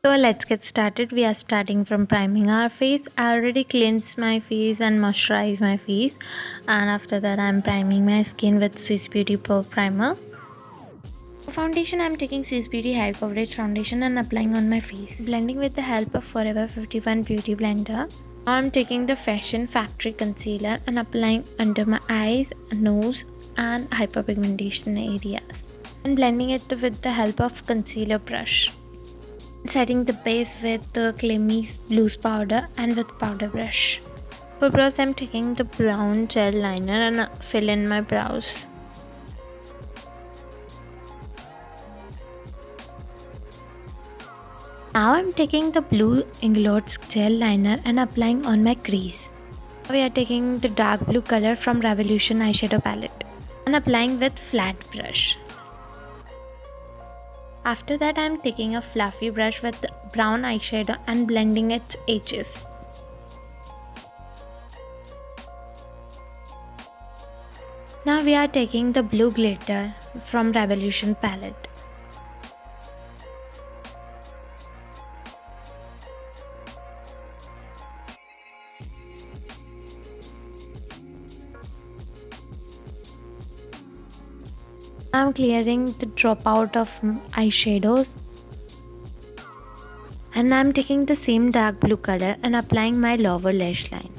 So let's get started. We are starting from priming our face. I already cleansed my face and moisturized my face, and after that I'm priming my skin with Swiss Beauty Pro Primer. For foundation, I'm taking Swiss Beauty High Coverage Foundation and applying on my face. Blending with the help of Forever 51 Beauty Blender. Now I'm taking the Fashion Factory Concealer and applying under my eyes, nose and hyperpigmentation areas. And blending it with the help of concealer brush. Setting the base with the Clemmy loose powder and with powder brush. For brows, I'm taking the brown gel liner and fill in my brows. Now I'm taking the blue Inglot's gel liner and applying on my crease. We are taking the dark blue color from Revolution eyeshadow palette and applying with flat brush. After that, I'm taking a fluffy brush with brown eyeshadow and blending its edges. Now we are taking the blue glitter from Revolution palette. I'm clearing the dropout of eyeshadows and I'm taking the same dark blue color and applying my lower lash line.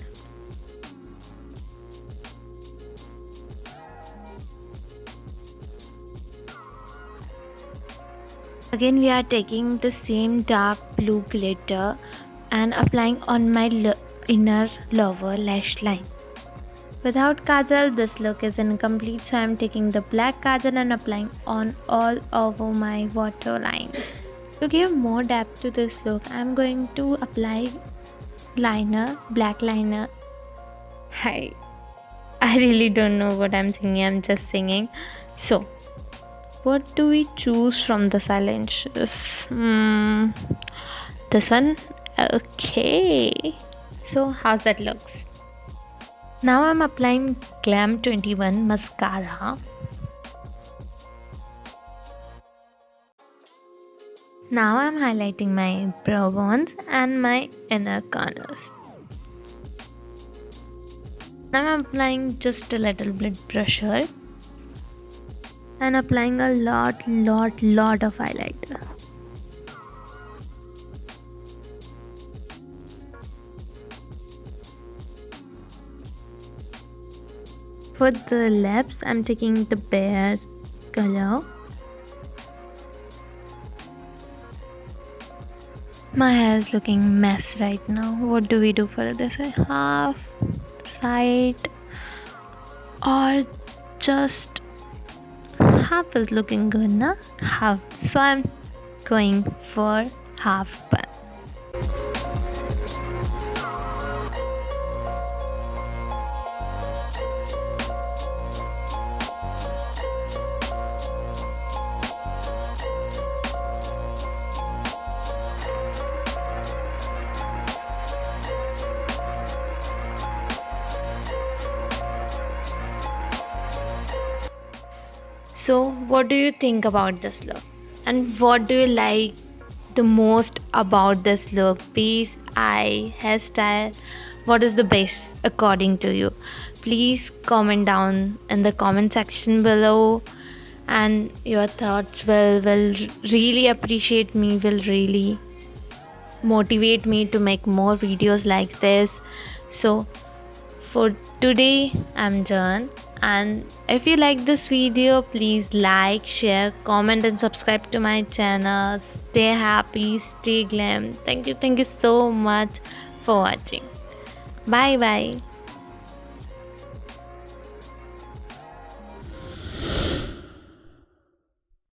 Again we are taking the same dark blue glitter and applying on my inner lower lash line. Without kajal, this look is incomplete, so I am taking the black kajal and applying on all over my waterline. To give more depth to this look, I am going to apply liner, black liner. Hi, I really don't know what I'm singing, I'm just singing. So, what do we choose from the eyelashes? This one? Okay. So, how's that looks? Now I'm applying Glam 21 mascara. Now I'm highlighting my brow bones and my inner corners. Now I'm applying just a little bit brusher and applying a lot of highlighter. For the lips, I'm taking the bare color. My hair is looking mess right now. What do we do for this? Half, side, or just half is looking good, na? Half. So I'm going for half bun. So, what do you think about this look? And what do you like the most about this look? Piece, eye, hairstyle? What is the best according to you? Please comment down in the comment section below. And your thoughts will really appreciate me, will really motivate me to make more videos like this. So, for today, I'm done. And if you like this video, please like, share, comment and subscribe to my channel. Stay happy, stay glam. Thank you so much for watching. Bye bye.